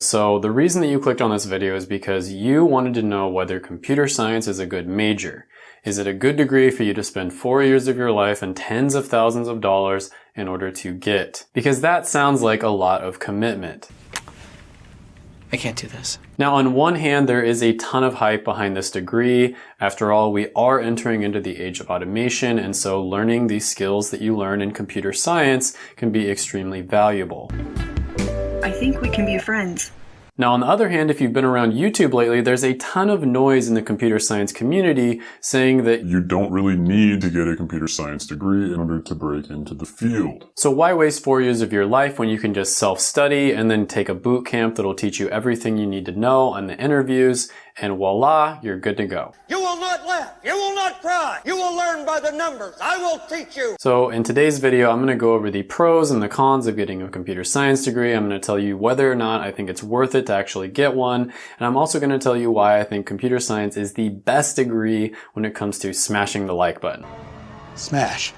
So the reason that you clicked on this video is because you wanted to know whether computer science is a good major. Is it a good degree for you to spend 4 years of your life and tens of thousands of dollars in order to get? Because that sounds like a lot of commitment. I can't do this. Now, on one hand, there is a ton of hype behind this degree. After all, we are entering into the age of automation, and so learning these skills that you learn in computer science can be extremely valuable. I think we can be friends. Now, on the other hand, if you've been around YouTube lately, there's a ton of noise in the computer science community saying that you don't really need to get a computer science degree in order to break into the field. So why waste 4 years of your life when you can just self-study and then take a boot camp that'll teach you everything you need to know on the interviews, and voila, you're good to go. You will not laugh. You will not cry. You will learn by the numbers. I will teach you. So in today's video, I'm going to go over the pros and the cons of getting a computer science degree. I'm going to tell you whether or not I think it's worth it to actually get one. And I'm also going to tell you why I think computer science is the best degree when it comes to smashing the like button. Smash.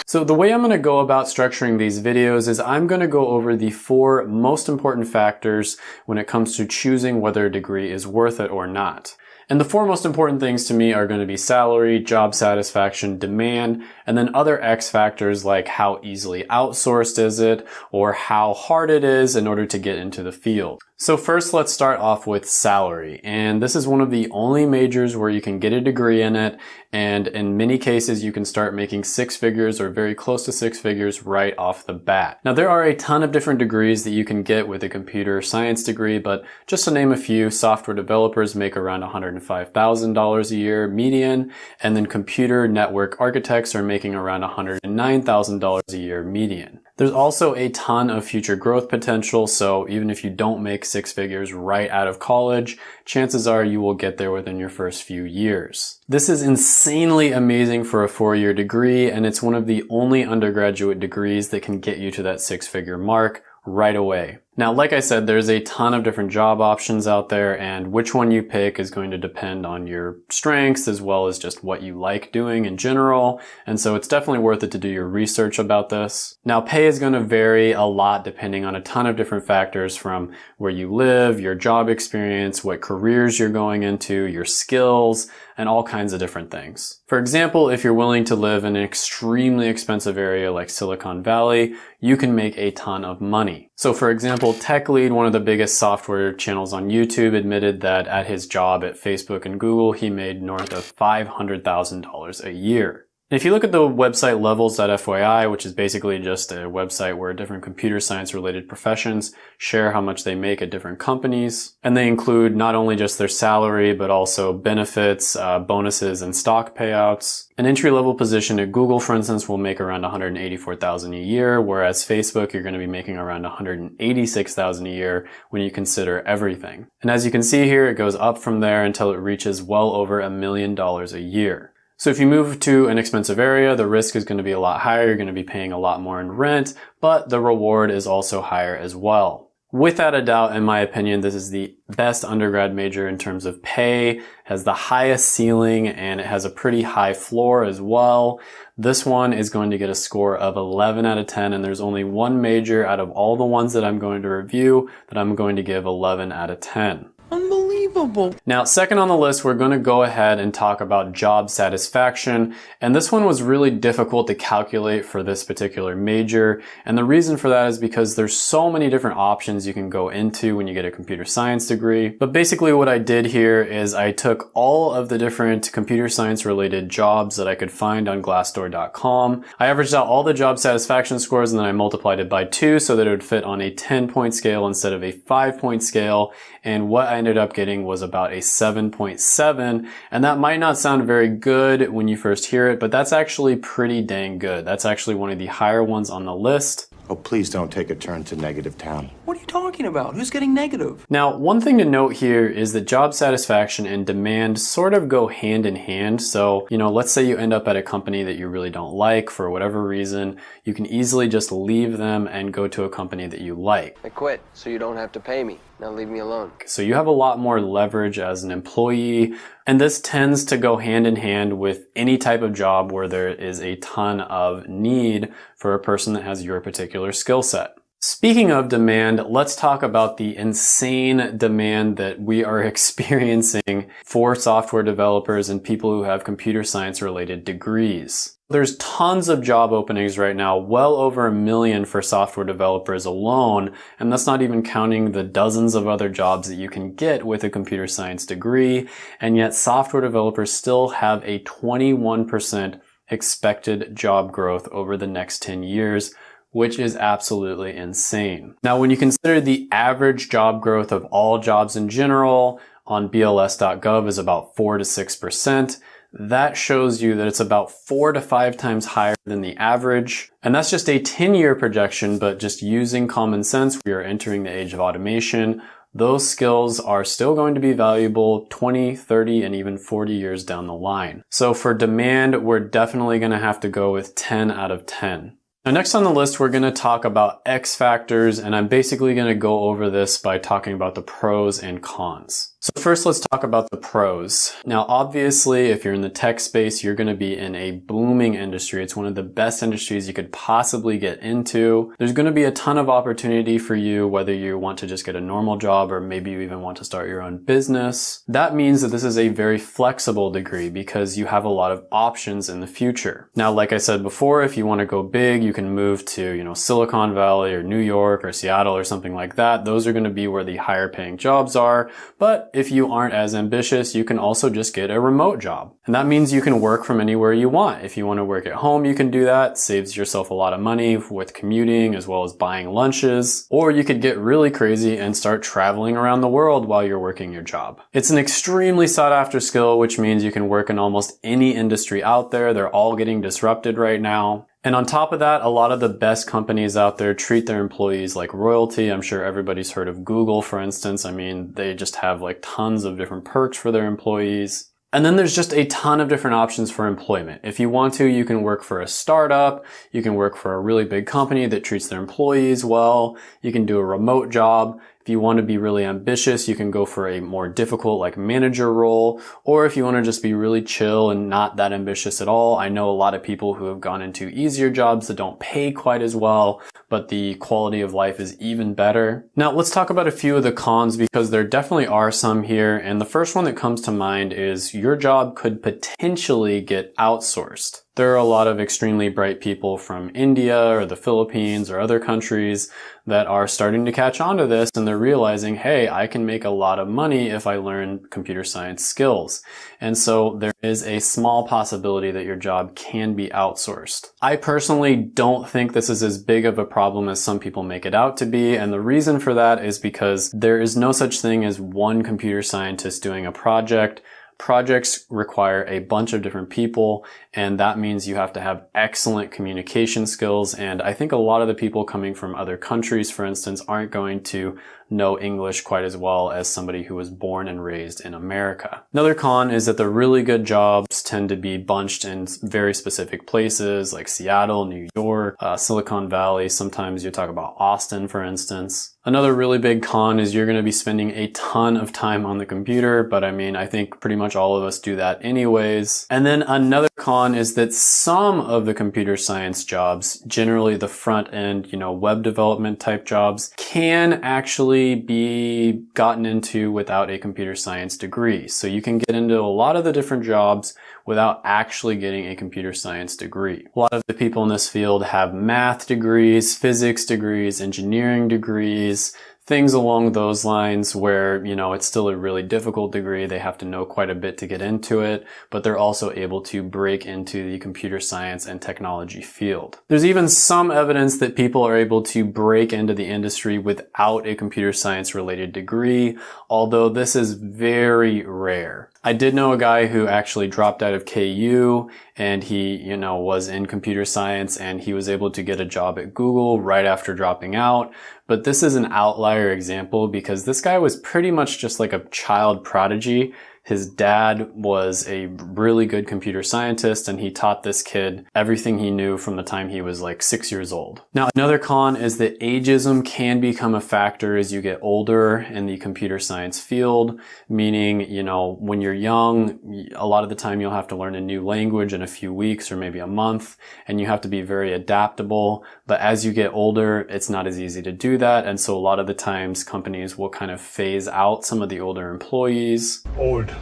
So the way I'm going to go about structuring these videos is I'm going to go over the 4 most important factors when it comes to choosing whether a degree is worth it or not. And the 4 most important things to me are going to be salary, job satisfaction, demand, and then other X factors like how easily outsourced is it, or how hard it is in order to get into the field. So first, let's start off with salary. And this is one of the only majors where you can get a degree in it. And in many cases, you can start making 6 figures or very close to 6 figures right off the bat. Now, there are a ton of different degrees that you can get with a computer science degree, but just to name a few, software developers make around $105,000 a year median, and then computer network architects are making around $109,000 a year median. There's also a ton of future growth potential, so even if you don't make 6 figures right out of college, chances are you will get there within your first few years. This is insanely amazing for a 4-year degree, and it's one of the only undergraduate degrees that can get you to that 6-figure mark right away. Now, like I said, there's a ton of different job options out there, and which one you pick is going to depend on your strengths as well as just what you like doing in general. And so it's definitely worth it to do your research about this. Now, pay is going to vary a lot depending on a ton of different factors, from where you live, your job experience, what careers you're going into, your skills, and all kinds of different things. For example, if you're willing to live in an extremely expensive area like Silicon Valley, you can make a ton of money. So for example, Tech Lead, one of the biggest software channels on YouTube, admitted that at his job at Facebook and Google, he made north of $500,000 a year. And if you look at the website levels.fyi, which is basically just a website where different computer science related professions share how much they make at different companies, and they include not only just their salary, but also benefits, bonuses, and stock payouts. An entry-level position at Google, for instance, will make around $184,000 a year, whereas Facebook, you're going to be making around $186,000 a year when you consider everything. And as you can see here, it goes up from there until it reaches well over $1 million a year. So if you move to an expensive area, the risk is going to be a lot higher. You're going to be paying a lot more in rent, but the reward is also higher as well. Without a doubt, in my opinion, this is the best undergrad major in terms of pay, has the highest ceiling, and it has a pretty high floor as well. This one is going to get a score of 11 out of 10, and there's only one major out of all the ones that I'm going to review that I'm going to give 11 out of 10. Unbelievable. Now, second on the list, we're going to go ahead and talk about job satisfaction. And this one was really difficult to calculate for this particular major. And the reason for that is because there's so many different options you can go into when you get a computer science degree. But basically what I did here is I took all of the different computer science related jobs that I could find on Glassdoor.com. I averaged out all the job satisfaction scores, and then I multiplied it by 2 so that it would fit on a 10-point scale instead of a 5-point scale. And what I ended up getting was about a 7.7, and that might not sound very good when you first hear it, but that's actually pretty dang good. That's actually one of the higher ones on the list. Oh, please don't take a turn to negative town. What are you talking about? Who's getting negative? Now, one thing to note here is that job satisfaction and demand sort of go hand in hand. So, let's say you end up at a company that you really don't like for whatever reason, you can easily just leave them and go to a company that you like. I quit, so you don't have to pay me. Now leave me alone. So you have a lot more leverage as an employee, and this tends to go hand in hand with any type of job where there is a ton of need for a person that has your particular skill set. Speaking of demand, let's talk about the insane demand that we are experiencing for software developers and people who have computer science related degrees. There's tons of job openings right now, well over 1 million for software developers alone, and that's not even counting the dozens of other jobs that you can get with a computer science degree, and yet software developers still have a 21% expected job growth over the next 10 years, which is absolutely insane. Now, when you consider the average job growth of all jobs in general on BLS.gov is about 4 to 6%, that shows you that it's about 4 to 5 times higher than the average. And that's just a 10-year projection, but just using common sense, we are entering the age of automation. Those skills are still going to be valuable 20, 30, and even 40 years down the line. So for demand, we're definitely going to have to go with 10 out of 10. Now, next on the list, we're going to talk about X factors, and I'm basically going to go over this by talking about the pros and cons. So first, let's talk about the pros. Now, obviously, if you're in the tech space, you're going to be in a booming industry. It's one of the best industries you could possibly get into. There's going to be a ton of opportunity for you, whether you want to just get a normal job or maybe you even want to start your own business. That means that this is a very flexible degree because you have a lot of options in the future. Now, like I said before, if you want to go big, you can move to, Silicon Valley or New York or Seattle or something like that. Those are going to be where the higher paying jobs are. But if you aren't as ambitious, you can also just get a remote job. And that means you can work from anywhere you want. If you want to work at home, you can do that. Saves yourself a lot of money with commuting as well as buying lunches. Or you could get really crazy and start traveling around the world while you're working your job. It's an extremely sought after skill, which means you can work in almost any industry out there. They're all getting disrupted right now. And on top of that, a lot of the best companies out there treat their employees like royalty. I'm sure everybody's heard of Google, for instance. I mean, they just have like tons of different perks for their employees. And then there's just a ton of different options for employment. If you want to, you can work for a startup. You can work for a really big company that treats their employees well. You can do a remote job. If you want to be really ambitious, you can go for a more difficult like manager role. Or if you want to just be really chill and not that ambitious at all, I know a lot of people who have gone into easier jobs that don't pay quite as well, but the quality of life is even better. Now, let's talk about a few of the cons because there definitely are some here. And the first one that comes to mind is your job could potentially get outsourced. There are a lot of extremely bright people from India or the Philippines or other countries that are starting to catch on to this, and they're realizing, hey, I can make a lot of money if I learn computer science skills. And so there is a small possibility that your job can be outsourced. I personally don't think this is as big of a problem as some people make it out to be, and the reason for that is because there is no such thing as one computer scientist doing a project. Projects require a bunch of different people, and that means you have to have excellent communication skills. And I think a lot of the people coming from other countries, for instance, aren't going to know English quite as well as somebody who was born and raised in America. Another con is that the really good jobs tend to be bunched in very specific places like Seattle, New York, Silicon Valley. Sometimes you talk about Austin, for instance. Another really big con is you're going to be spending a ton of time on the computer, but I mean, I think pretty much all of us do that anyways. And then another con is that some of the computer science jobs, generally the front end, web development type jobs, can actually be gotten into without a computer science degree. So you can get into a lot of the different jobs without actually getting a computer science degree. A lot of the people in this field have math degrees, physics degrees, engineering degrees, things along those lines where, it's still a really difficult degree. They have to know quite a bit to get into it, but they're also able to break into the computer science and technology field. There's even some evidence that people are able to break into the industry without a computer science related degree, although this is very rare. I did know a guy who actually dropped out of KU and he, was in computer science and he was able to get a job at Google right after dropping out. But this is an outlier example because this guy was pretty much just like a child prodigy, His dad was a really good computer scientist, and he taught this kid everything he knew from the time he was like 6 years old. Now, another con is that ageism can become a factor as you get older in the computer science field, meaning, you know, when you're young, a lot of the time you'll have to learn a new language in a few weeks or maybe a month, and you have to be very adaptable. But as you get older, it's not as easy to do that. And so a lot of the times companies will kind of phase out some of the older employees. Old,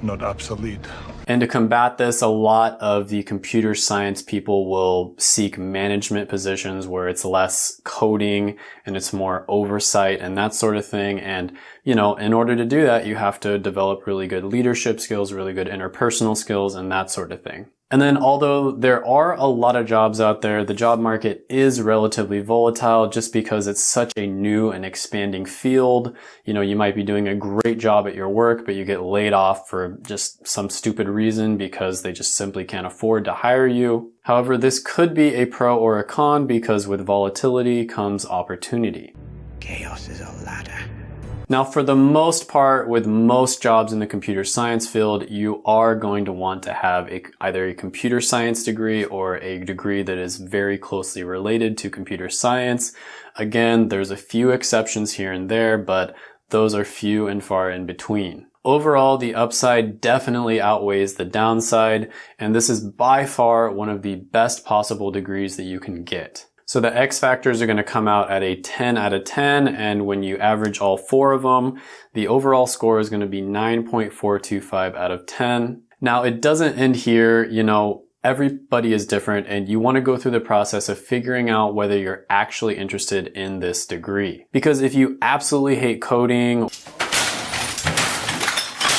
not obsolete. And to combat this, a lot of the computer science people will seek management positions where it's less coding and it's more oversight and that sort of thing. And, you know, in order to do that, you have to develop really good leadership skills, really good interpersonal skills, and that sort of thing. And then although there are a lot of jobs out there, the job market is relatively volatile just because it's such a new and expanding field. You know, you might be doing a great job at your work, but you get laid off for just some stupid reason because they just simply can't afford to hire you. However, this could be a pro or a con because with volatility comes opportunity. Chaos is a ladder. Now, for the most part, with most jobs in the computer science field, you are going to want to have either a computer science degree or a degree that is very closely related to computer science. Again, there's a few exceptions here and there, but those are few and far in between. Overall, the upside definitely outweighs the downside, and this is by far one of the best possible degrees that you can get. So the X factors are going to come out at a 10 out of 10, and when you average all 4 of them, the overall score is going to be 9.425 out of 10. Now, it doesn't end here. You know, everybody is different, and you want to go through the process of figuring out whether you're actually interested in this degree. Because if you absolutely hate coding,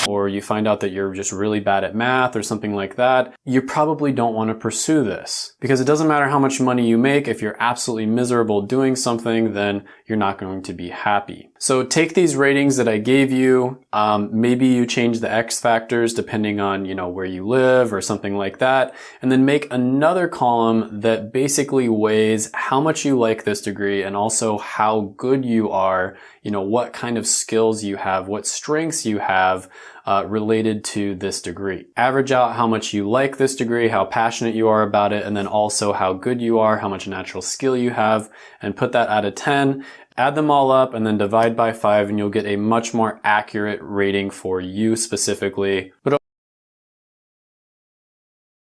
or you find out that you're just really bad at math or something like that, you probably don't want to pursue this. Because it doesn't matter how much money you make, if you're absolutely miserable doing something, then you're not going to be happy. So take these ratings that I gave you, maybe you change the X factors depending on, you know, where you live or something like that, and then make another column that basically weighs how much you like this degree and also how good you are, you know, what kind of skills you have, what strengths you have, related to this degree. Average out how much you like this degree, how passionate you are about it, and then also how good you are, how much natural skill you have, and put that out of 10. Add them all up and then divide by 5, and you'll get a much more accurate rating for you specifically. But